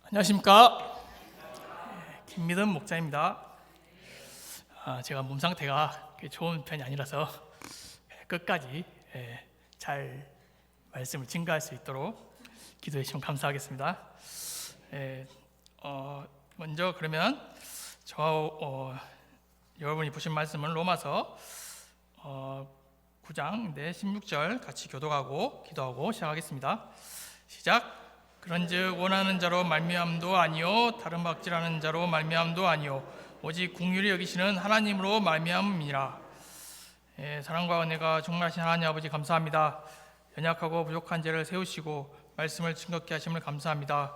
안녕하십니까. 김미든 목사입니다. 제가 몸 상태가 그렇게 좋은 편이 아니라서 끝까지 잘 말씀을 증거할 수 있도록 기도해 주시면 감사하겠습니다. 먼저 그러면 여러분이 보신 말씀은 로마서 9장 16절 같이 교독하고 기도하고 시작하겠습니다. 시작. 그런즉 원하는 자로 말미암도 아니요 다른 박질하는 자로 말미암도 아니요 오직 긍휼히 여기시는 하나님으로 말미암이니라. 사랑과 은혜가 충만하신 하나님 아버지 감사합니다. 연약하고 부족한 죄를 세우시고 말씀을 증거케 하심을 감사합니다.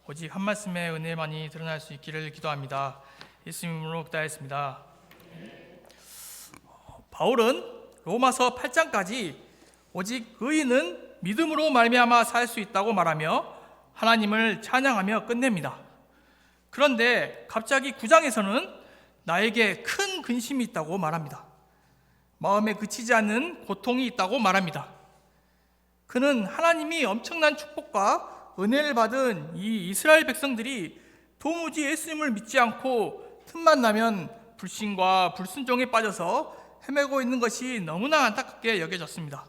오직 한 말씀의 은혜만이 드러날 수 있기를 기도합니다. 예수님으로 기도하였습니다. 바울은 로마서 8장까지 오직 의인은 믿음으로 말미암아 살 수 있다고 말하며 하나님을 찬양하며 끝냅니다. 그런데 갑자기 9장에서는 나에게 큰 근심이 있다고 말합니다. 마음에 그치지 않는 고통이 있다고 말합니다. 그는 하나님이 엄청난 축복과 은혜를 받은 이 이스라엘 백성들이 도무지 예수님을 믿지 않고 틈만 나면 불신과 불순종에 빠져서 헤매고 있는 것이 너무나 안타깝게 여겨졌습니다.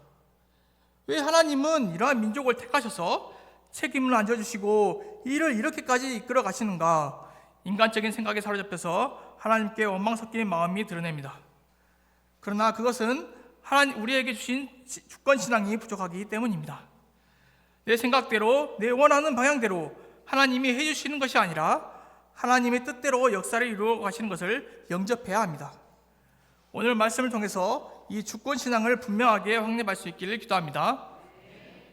왜 하나님은 이러한 민족을 택하셔서 책임을 안져주시고 이를 이렇게까지 이끌어 가시는가? 인간적인 생각에 사로잡혀서 하나님께 원망 섞인 마음이 드러냅니다. 그러나 그것은 우리에게 주신 주권신앙이 부족하기 때문입니다. 내 생각대로 내 원하는 방향대로 하나님이 해주시는 것이 아니라 하나님의 뜻대로 역사를 이루어 가시는 것을 영접해야 합니다. 오늘 말씀을 통해서 이 주권신앙을 분명하게 확립할 수 있기를 기도합니다.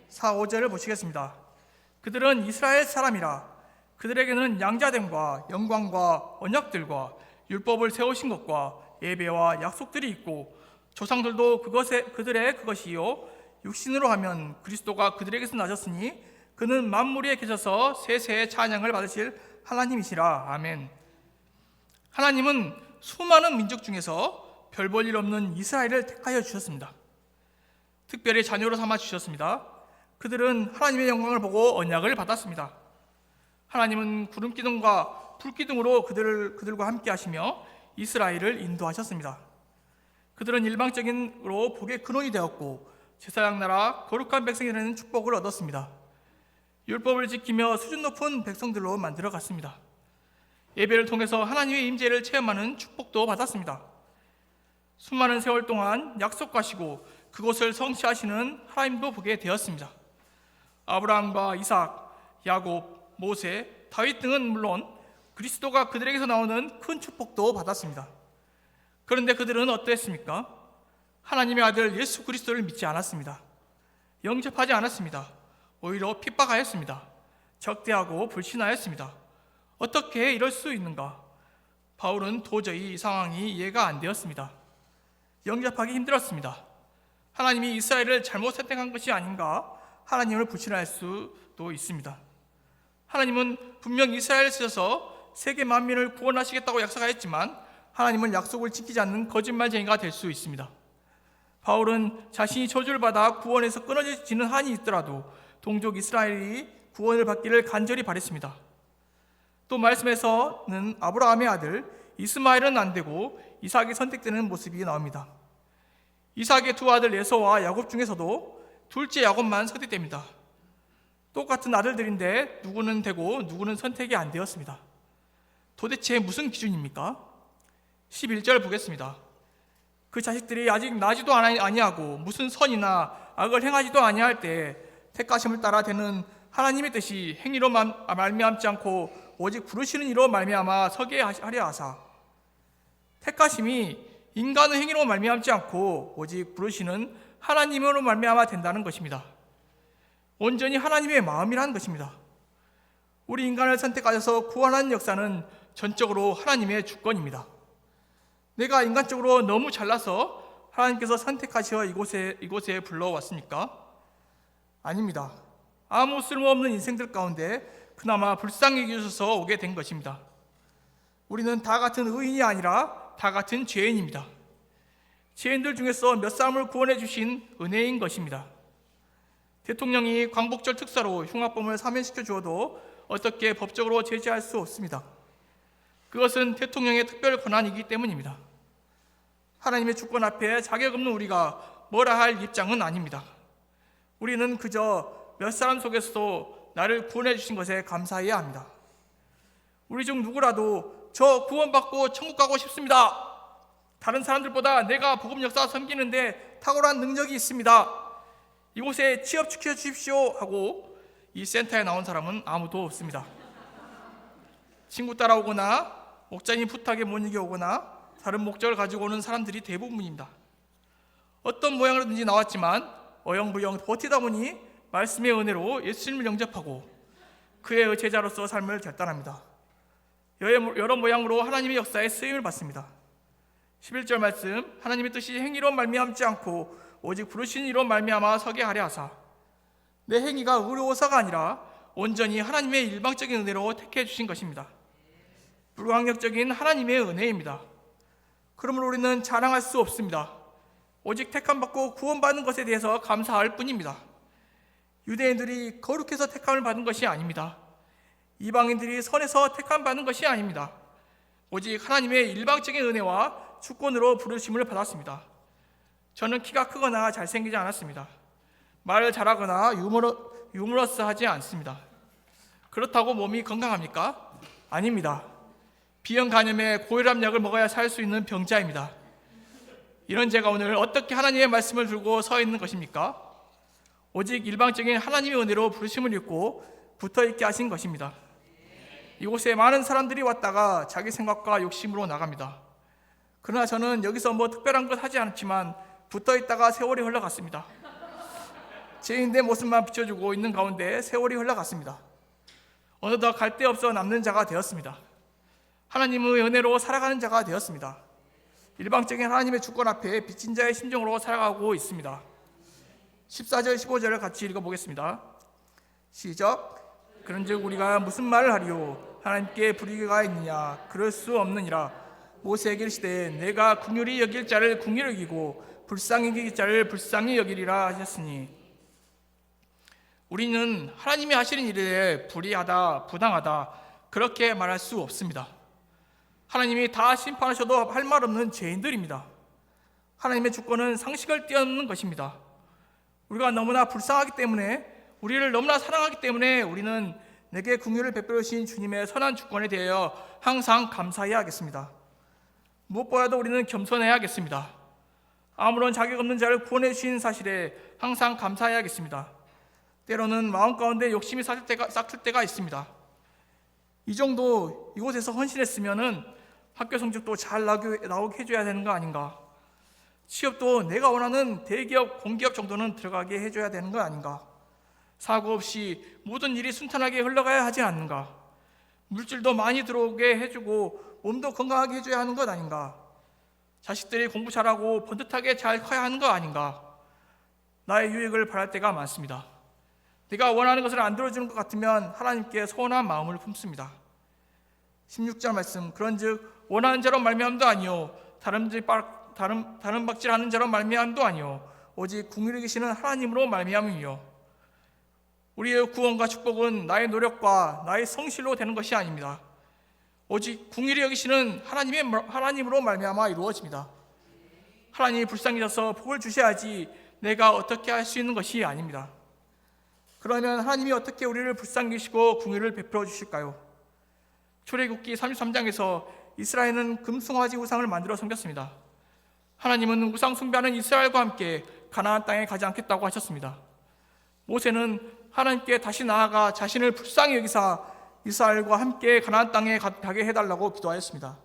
4, 5절을 보시겠습니다. 그들은 이스라엘 사람이라 그들에게는 양자됨과 영광과 언약들과 율법을 세우신 것과 예배와 약속들이 있고 조상들도 그들의 그것이요 육신으로 하면 그리스도가 그들에게서 나셨으니 그는 만물 위에 계셔서 세세의 찬양을 받으실 하나님이시라. 아멘. 하나님은 수많은 민족 중에서 별 볼 일 없는 이스라엘을 택하여 주셨습니다. 특별히 자녀로 삼아 주셨습니다. 그들은 하나님의 영광을 보고 언약을 받았습니다. 하나님은 구름 기둥과 불 기둥으로 그들과 함께 하시며 이스라엘을 인도하셨습니다. 그들은 일방적인으로 복의 근원이 되었고 제사장 나라 거룩한 백성이라는 축복을 얻었습니다. 율법을 지키며 수준 높은 백성들로 만들어 갔습니다. 예배를 통해서 하나님의 임재를 체험하는 축복도 받았습니다. 수많은 세월 동안 약속하시고 그곳을 성취하시는 하나님도 보게 되었습니다. 아브라함과 이삭, 야곱, 모세, 다윗 등은 물론 그리스도가 그들에게서 나오는 큰 축복도 받았습니다. 그런데 그들은 어떠했습니까? 하나님의 아들 예수 그리스도를 믿지 않았습니다. 영접하지 않았습니다. 오히려 핍박하였습니다. 적대하고 불신하였습니다. 어떻게 이럴 수 있는가? 바울은 도저히 이 상황이 이해가 안 되었습니다. 영접하기 힘들었습니다. 하나님이 이스라엘을 잘못 선택한 것이 아닌가? 하나님을 불신할 수도 있습니다. 하나님은 분명 이스라엘을 쓰셔서 세계 만민을 구원하시겠다고 약속하였지만 하나님은 약속을 지키지 않는 거짓말쟁이가 될 수 있습니다. 바울은 자신이 저주를 받아 구원에서 끊어지는 한이 있더라도 동족 이스라엘이 구원을 받기를 간절히 바랬습니다. 또 말씀에서는 아브라함의 아들 이스마엘은 안 되고 이삭이 선택되는 모습이 나옵니다. 이삭의 두 아들 에서와 야곱 중에서도 둘째 야곱만 선택됩니다. 똑같은 아들들인데 누구는 되고 누구는 선택이 안 되었습니다. 도대체 무슨 기준입니까? 11절 보겠습니다. 그 자식들이 아직 나지도 아니하고 무슨 선이나 악을 행하지도 아니할 때 택하심을 따라 되는 하나님의 뜻이 행위로 말미암지 않고 오직 부르시는 이로 말미암아 서게 하려 하사. 택하심이 인간의 행위로 말미암지 않고 오직 부르시는 하나님으로 말미암아 된다는 것입니다. 온전히 하나님의 마음이라는 것입니다. 우리 인간을 선택하셔서 구원하는 역사는 전적으로 하나님의 주권입니다. 내가 인간적으로 너무 잘나서 하나님께서 선택하셔 이곳에 불러왔습니까? 아닙니다. 아무 쓸모없는 인생들 가운데 그나마 불쌍히 여기셔서 오게 된 것입니다. 우리는 다 같은 의인이 아니라 다 같은 죄인입니다. 죄인들 중에서 몇 사람을 구원해 주신 은혜인 것입니다. 대통령이 광복절 특사로 흉악범을 사면시켜 주어도 어떻게 법적으로 제재할 수 없습니다. 그것은 대통령의 특별 권한이기 때문입니다. 하나님의 주권 앞에 자격 없는 우리가 뭐라 할 입장은 아닙니다. 우리는 그저 몇 사람 속에서도 나를 구원해 주신 것에 감사해야 합니다. 우리 중 누구라도 저 구원받고 천국 가고 싶습니다. 다른 사람들보다 내가 복음 역사 섬기는데 탁월한 능력이 있습니다. 이곳에 취업시켜 주십시오 하고 이 센터에 나온 사람은 아무도 없습니다. 친구 따라오거나 목자님 부탁에 못 이겨오거나 다른 목적을 가지고 오는 사람들이 대부분입니다. 어떤 모양으로든지 나왔지만 어영부영 버티다 보니 말씀의 은혜로 예수님을 영접하고 그의 제자로서 삶을 결단합니다. 여러 모양으로 하나님의 역사에 쓰임을 받습니다. 11절 말씀, 하나님의 뜻이 행위로 말미암지 않고 오직 부르신 이로 말미암아 서게 하려 하사 내 행위가 의로워서가 아니라 온전히 하나님의 일방적인 은혜로 택해 주신 것입니다. 불강력적인 하나님의 은혜입니다. 그러므로 우리는 자랑할 수 없습니다. 오직 택함받고 구원받는 것에 대해서 감사할 뿐입니다. 유대인들이 거룩해서 택함을 받은 것이 아닙니다. 이방인들이 선해서 택함받는 것이 아닙니다. 오직 하나님의 일방적인 은혜와 주권으로 부르심을 받았습니다. 저는 키가 크거나 잘생기지 않았습니다. 말을 잘하거나 유머러스하지 않습니다. 그렇다고 몸이 건강합니까? 아닙니다. 비형 간염에 고혈압 약을 먹어야 살 수 있는 병자입니다. 이런 제가 오늘 어떻게 하나님의 말씀을 들고 서 있는 것입니까? 오직 일방적인 하나님의 은혜로 부르심을 입고 붙어있게 하신 것입니다. 이곳에 많은 사람들이 왔다가 자기 생각과 욕심으로 나갑니다. 그러나 저는 여기서 뭐 특별한 것 하지 않지만 붙어있다가 세월이 흘러갔습니다. 제 인대 모습만 비춰주고 있는 가운데 세월이 흘러갔습니다. 어느덧 갈 데 없어 남는 자가 되었습니다. 하나님의 은혜로 살아가는 자가 되었습니다. 일방적인 하나님의 주권 앞에 빚진 자의 심정으로 살아가고 있습니다. 14절 15절을 같이 읽어보겠습니다. 시작. 그런즉 우리가 무슨 말을 하리요 하나님께 불의가 있느냐 그럴 수 없느니라. 모세에게 이르시되 내가 긍휼히 여길 자를 긍휼히 여기고 불쌍히 여길 자를 불쌍히 여기리라 하셨으니 우리는 하나님이 하시는 일에 불의하다 부당하다 그렇게 말할 수 없습니다. 하나님이 다 심판하셔도 할 말 없는 죄인들입니다. 하나님의 주권은 상식을 뛰어넘는 것입니다. 우리가 너무나 불쌍하기 때문에 우리를 너무나 사랑하기 때문에 우리는 내게 긍휼을 베풀어 주신 주님의 선한 주권에 대하여 항상 감사해야 하겠습니다. 무엇보다도 우리는 겸손해야겠습니다. 아무런 자격 없는 자를 구원해 주신 사실에 항상 감사해야겠습니다. 때로는 마음 가운데 욕심이 싹틀 때가 있습니다. 이 정도 이곳에서 헌신했으면은 학교 성적도 잘 나오게 해줘야 되는 거 아닌가? 취업도 내가 원하는 대기업, 공기업 정도는 들어가게 해줘야 되는 거 아닌가? 사고 없이 모든 일이 순탄하게 흘러가야 하지 않는가? 물질도 많이 들어오게 해주고 몸도 건강하게 해줘야 하는 것 아닌가? 자식들이 공부 잘하고 번듯하게 잘 커야 하는 거 아닌가? 나의 유익을 바랄 때가 많습니다. 내가 원하는 것을 안 들어주는 것 같으면 하나님께 서운한 마음을 품습니다. 16절 말씀, 그런즉 원하는 자로 말미암도 아니요 다른 박질하는 자로 말미암도 아니요 오직 긍휼히 계시는 하나님으로 말미암이요. 우리의 구원과 축복은 나의 노력과 나의 성실로 되는 것이 아닙니다. 오직 긍휼히 여기시는 하나님으로 말미암아 이루어집니다. 하나님이 불쌍해져서 복을 주셔야지 내가 어떻게 할 수 있는 것이 아닙니다. 그러면 하나님이 어떻게 우리를 불쌍히 여기시고 긍휼을 베풀어 주실까요? 출애굽기 33장에서 이스라엘은 금송아지 우상을 만들어 섬겼습니다. 하나님은 우상 숭배하는 이스라엘과 함께 가나안 땅에 가지 않겠다고 하셨습니다. 모세는 하나님께 다시 나아가 자신을 불쌍히 여기사 이스라엘과 함께 가나안 땅에 가게 해달라고 기도하였습니다.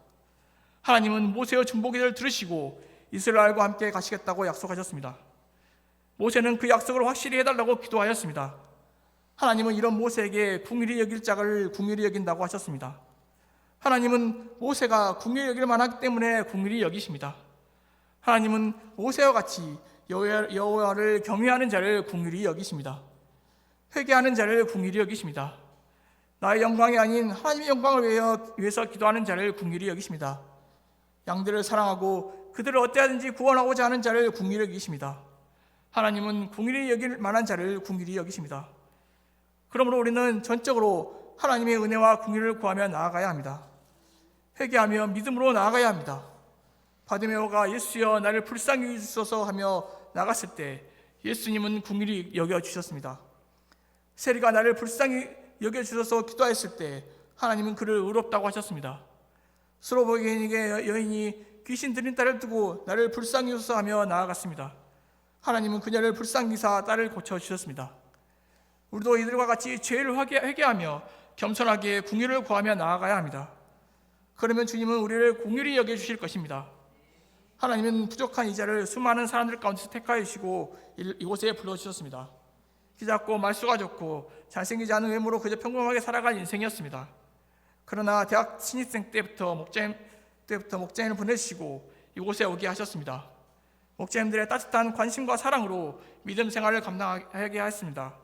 하나님은 모세의 중보기도를 들으시고 이스라엘과 함께 가시겠다고 약속하셨습니다. 모세는 그 약속을 확실히 해달라고 기도하였습니다. 하나님은 이런 모세에게 긍휼히 여길 자를 긍휼히 여긴다고 하셨습니다. 하나님은 모세가 긍휼히 여길 만하기 때문에 긍휼히 여기십니다. 하나님은 모세와 같이 여호와를 경외하는 자를 긍휼히 여기십니다. 회개하는 자를 긍휼히 여기십니다. 나의 영광이 아닌 하나님의 영광을 위해서 기도하는 자를 긍휼히 여기십니다. 양들을 사랑하고 그들을 어때하든지 구원하고자 하는 자를 긍휼히 여기십니다. 하나님은 긍휼히 여길 만한 자를 긍휼히 여기십니다. 그러므로 우리는 전적으로 하나님의 은혜와 긍휼을 구하며 나아가야 합니다. 회개하며 믿음으로 나아가야 합니다. 바디메오가 예수여 나를 불쌍히 여기소서 하며 나갔을 때 예수님은 긍휼히 여겨주셨습니다. 세리가 나를 불쌍히 여겨주셔서 기도했을 때 하나님은 그를 의롭다고 하셨습니다. 스로보게인에게 여인이 귀신 들린 딸을 두고 나를 불쌍히 여기소서 하며 나아갔습니다. 하나님은 그녀를 불쌍히 여기사 딸을 고쳐주셨습니다. 우리도 이들과 같이 죄를 회개하며 겸손하게 긍휼을 구하며 나아가야 합니다. 그러면 주님은 우리를 긍휼히 여겨주실 것입니다. 하나님은 부족한 이 자를 수많은 사람들 가운데서 택하여 주시고 이곳에 불러주셨습니다. 키 작고 말수가 좋고 잘생기지 않은 외모로 그저 평범하게 살아갈 인생이었습니다. 그러나 대학 신입생 때부터 목자님을 보내시고 이곳에 오게 하셨습니다. 목자님들의 따뜻한 관심과 사랑으로 믿음 생활을 감당하게 하였습니다.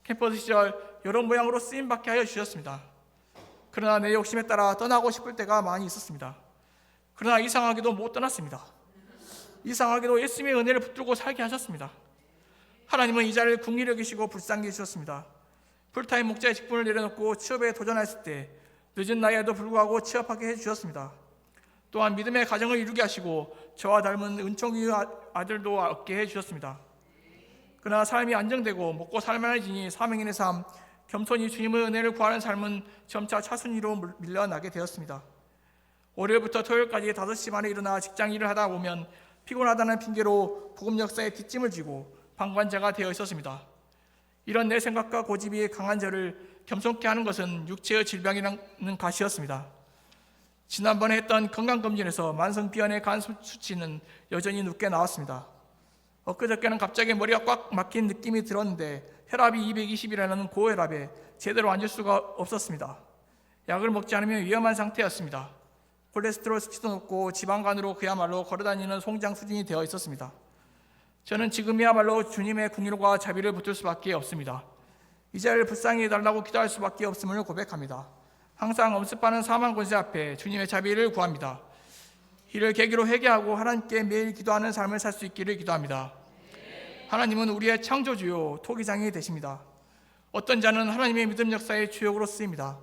캠퍼스 시절 여러 모양으로 쓰임받게 하여 주셨습니다. 그러나 내 욕심에 따라 떠나고 싶을 때가 많이 있었습니다. 그러나 이상하게도 못 떠났습니다. 이상하게도 예수님의 은혜를 붙들고 살게 하셨습니다. 하나님은 이 자를 긍휼히 여기시고 불쌍히 여기셨습니다. 풀타임 목자의 직분을 내려놓고 취업에 도전했을 때 늦은 나이에도 불구하고 취업하게 해주셨습니다. 또한 믿음의 가정을 이루게 하시고 저와 닮은 은총의 아들도 얻게 해주셨습니다. 그러나 삶이 안정되고 먹고 살만해지니 사명인의 삶, 겸손히 주님의 은혜를 구하는 삶은 점차 차순위로 밀려나게 되었습니다. 월요일부터 토요일까지 5시 반에 일어나 직장 일을 하다 보면 피곤하다는 핑계로 복음 역사에 뒷짐을 지고 방관자가 되어 있었습니다. 이런 내 생각과 고집이 강한 저를 겸손케 하는 것은 육체의 질병이라는 가시였습니다. 지난번에 했던 건강검진에서 만성비연의 간 수치는 여전히 높게 나왔습니다. 엊그저께는 갑자기 머리가 꽉 막힌 느낌이 들었는데 혈압이 220이라는 고혈압에 제대로 앉을 수가 없었습니다. 약을 먹지 않으면 위험한 상태였습니다. 콜레스테롤 수치도 높고 지방간으로 그야말로 걸어다니는 송장 수준이 되어 있었습니다. 저는 지금이야말로 주님의 긍휼과 자비를 붙들 수밖에 없습니다. 이 자를 불쌍히 해달라고 기도할 수밖에 없음을 고백합니다. 항상 엄습하는 사망 권세 앞에 주님의 자비를 구합니다. 이를 계기로 회개하고 하나님께 매일 기도하는 삶을 살 수 있기를 기도합니다. 하나님은 우리의 창조주요 토기장이 되십니다. 어떤 자는 하나님의 믿음 역사의 주역으로 쓰입니다.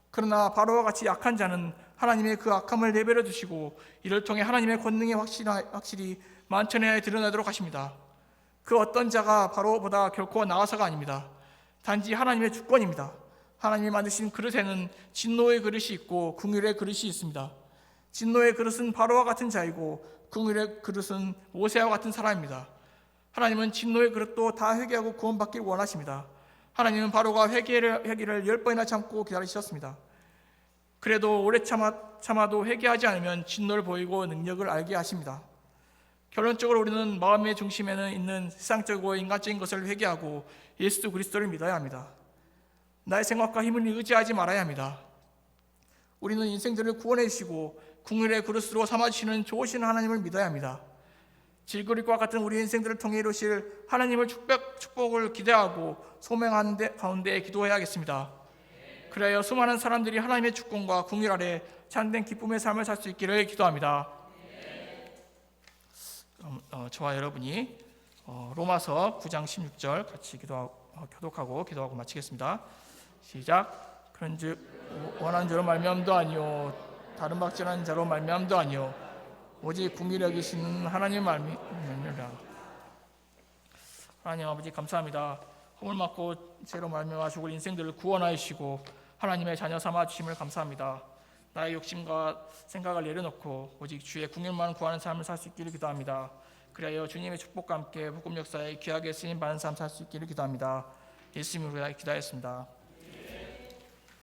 그러나 바로와 같이 약한 자는 하나님의 그 악함을 내버려 두시고 이를 통해 하나님의 권능이 확실히 만천하에 드러나도록 하십니다. 그 어떤 자가 바로보다 결코 나아서가 아닙니다. 단지 하나님의 주권입니다. 하나님이 만드신 그릇에는 진노의 그릇이 있고 긍휼의 그릇이 있습니다. 진노의 그릇은 바로와 같은 자이고 긍휼의 그릇은 모세와 같은 사람입니다. 하나님은 진노의 그릇도 다 회개하고 구원받기를 원하십니다. 하나님은 바로가 회개를 10번이나 참고 기다리셨습니다. 그래도 오래 참아도 회개하지 않으면 진노를 보이고 능력을 알게 하십니다. 결론적으로 우리는 마음의 중심에는 있는 세상적이고 인간적인 것을 회개하고 예수 그리스도를 믿어야 합니다. 나의 생각과 힘을 의지하지 말아야 합니다. 우리는 인생들을 구원해 주시고 긍휼의 그릇으로 삼아주시는 좋으신 하나님을 믿어야 합니다. 질그릇과 같은 우리 인생들을 통해 이루실 하나님의 축복을 기대하고 소명하는 가운데 기도해야겠습니다. 그래야 수많은 사람들이 하나님의 주권과 긍휼 아래 참된 기쁨의 삶을 살 수 있기를 기도합니다. 저와 여러분이 로마서 9장 16절 같이 교독하고 기도하고 마치겠습니다. 시작. 그런즉 원한 자로 말미암도 아니요 다른 박질하는 자로 말미암도 아니요 오직 긍휼히 여기시는 하나님 말미암으라. 하나님 아버지 감사합니다. 허물 맞고 죄로 말미암아 죽을 인생들을 구원하여 주시고 하나님의 자녀 삼아 주심을 감사합니다. 나의 욕심과 생각을 내려놓고 오직 주의 긍휼만 구하는 삶을 살 수 있기를 기도합니다. 그래야 주님의 축복과 함께 복음 역사에 귀하게 쓰임 받는 삶 살 수 있기를 기도합니다. 예수님으로 기도하였습니다.